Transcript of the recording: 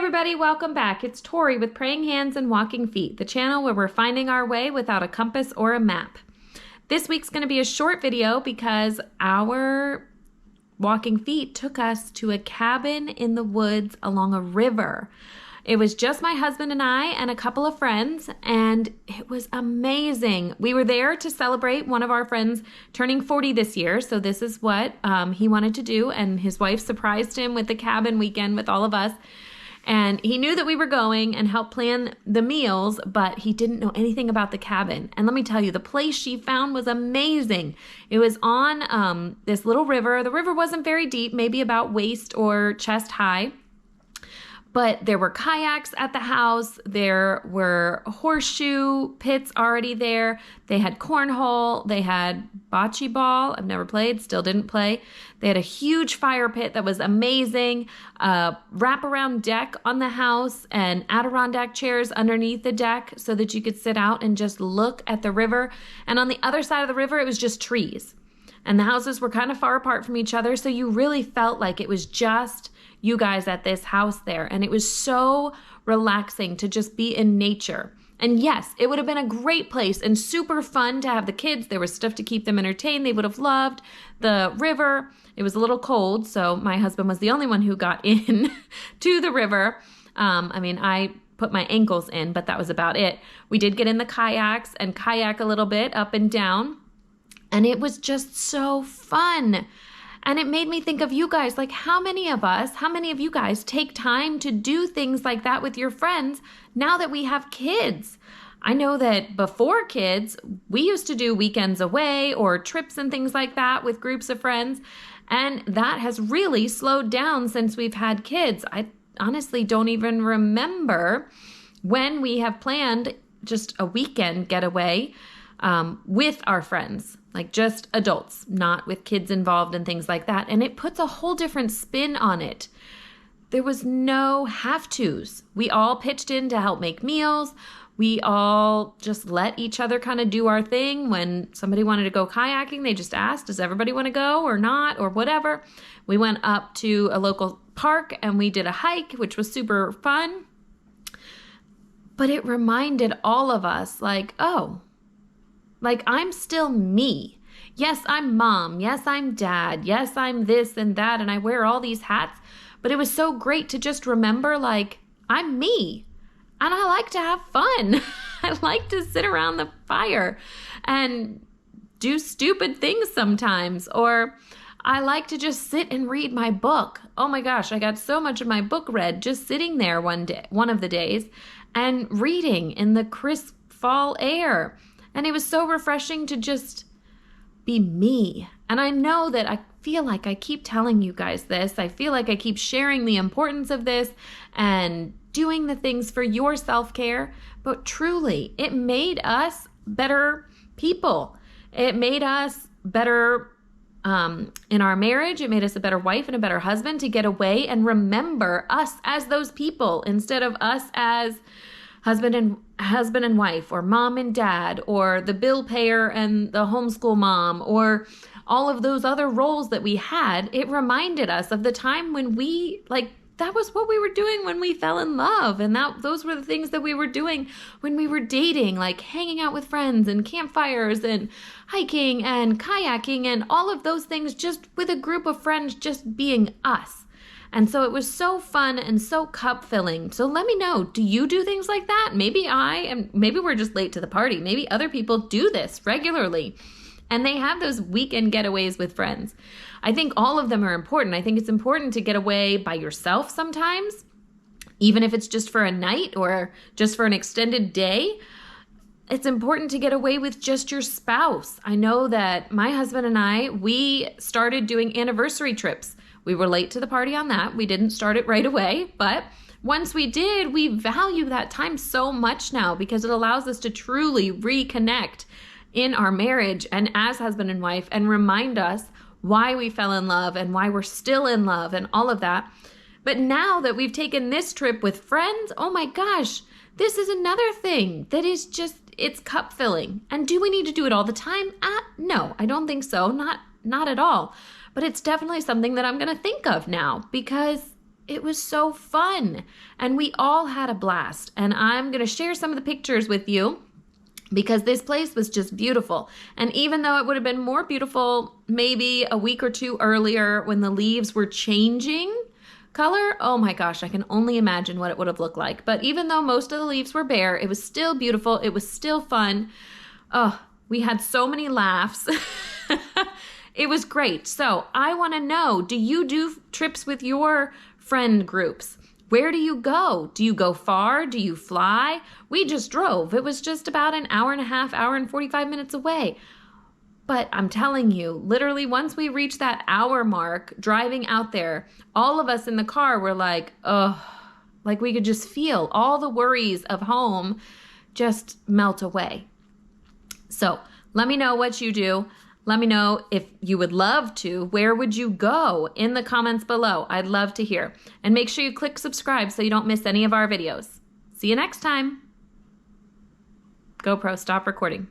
everybody, welcome back. It's Tori with Praying Hands and Walking Feet, the channel where we're finding our way without a compass or a map. This week's going to be a short video because our walking feet took us to a cabin in the woods along a river. It was just my husband and I and a couple of friends, and it was amazing. We were there to celebrate one of our friends turning 40 this year, so this is what he wanted to do, and his wife surprised him with the cabin weekend with all of us. And he knew that we were going and helped plan the meals, but he didn't know anything about the cabin. And let me tell you, the place she found was amazing. It was on this little river. The river wasn't very deep, maybe about waist or chest high. But there were kayaks at the house. There were horseshoe pits already there. They had cornhole. They had bocce ball. I've never played, still didn't play. They had a huge fire pit that was amazing. Wraparound deck on the house and Adirondack chairs underneath the deck so that you could sit out and just look at the river. And on the other side of the river, it was just trees. And the houses were kind of far apart from each other. So you really felt like it was just you guys at this house there. And it was so relaxing to just be in nature. And yes, it would have been a great place and super fun to have the kids. There was stuff to keep them entertained. They would have loved the river. It was a little cold, so my husband was the only one who got in to the river. I put my ankles in, but that was about it. We did get in the kayaks and kayak a little bit up and down. And it was just so fun. And it made me think of you guys, like how many of you guys take time to do things like that with your friends now that we have kids? I know that before kids, we used to do weekends away or trips and things like that with groups of friends. And that has really slowed down since we've had kids. I honestly don't even remember when we have planned just a weekend getaway with our friends. Like just adults, not with kids involved and things like that. And it puts a whole different spin on it. There was no have-tos. We all pitched in to help make meals. We all just let each other kind of do our thing. When somebody wanted to go kayaking, they just asked, does everybody want to go or not or whatever? We went up to a local park and we did a hike, which was super fun. But it reminded all of us like I'm still me. Yes, I'm mom. Yes, I'm dad. Yes, I'm this and that. And I wear all these hats. But it was so great to just remember, like, I'm me. And I like to have fun. I like to sit around the fire and do stupid things sometimes. Or I like to just sit and read my book. Oh my gosh, I got so much of my book read just sitting there one of the days and reading in the crisp fall air. And it was so refreshing to just be me. And I know that I feel like I keep telling you guys this. I feel like I keep sharing the importance of this and doing the things for your self-care. But truly, it made us better people. It made us better in our marriage. It made us a better wife and a better husband to get away and remember us as those people instead of us as husband and wife, or mom and dad, or the bill payer and the homeschool mom, or all of those other roles that we had. It reminded us of the time when that was what we were doing when we fell in love. And those were the things that we were doing when we were dating, like hanging out with friends and campfires and hiking and kayaking and all of those things, just with a group of friends, just being us. And so it was so fun and so cup filling. So let me know, do you do things like that? Maybe we're just late to the party. Maybe other people do this regularly and they have those weekend getaways with friends. I think all of them are important. I think it's important to get away by yourself sometimes, even if it's just for a night or just for an extended day. It's important to get away with just your spouse. I know that my husband and we started doing anniversary trips. We were late to the party on that. We didn't start it right away, but once we did, we value that time so much now because it allows us to truly reconnect in our marriage and as husband and wife and remind us why we fell in love and why we're still in love and all of that. But now that we've taken this trip with friends, oh my gosh, this is another thing that is just, it's cup filling. And do we need to do it all the time? No, I don't think so. Not at all. But it's definitely something that I'm going to think of now because It was so fun. And we all had a blast. And I'm going to share some of the pictures with you because this place was just beautiful. And even though it would have been more beautiful maybe a week or two earlier when the leaves were changing color, oh my gosh, I can only imagine what it would have looked like. But even though most of the leaves were bare, it was still beautiful. It was still fun. Oh, we had so many laughs. It was great. So I want to know, do you do trips with your friend groups? Where do you go? Do you go far? Do you fly? We just drove. It was just about an hour and a half, hour and 45 minutes away. But I'm telling you, literally once we reached that hour mark driving out there, all of us in the car were like, oh, like we could just feel all the worries of home just melt away. So let me know what you do. Let me know if you would love to. Where would you go? In the comments below. I'd love to hear. And make sure you click subscribe so you don't miss any of our videos. See you next time. GoPro, stop recording.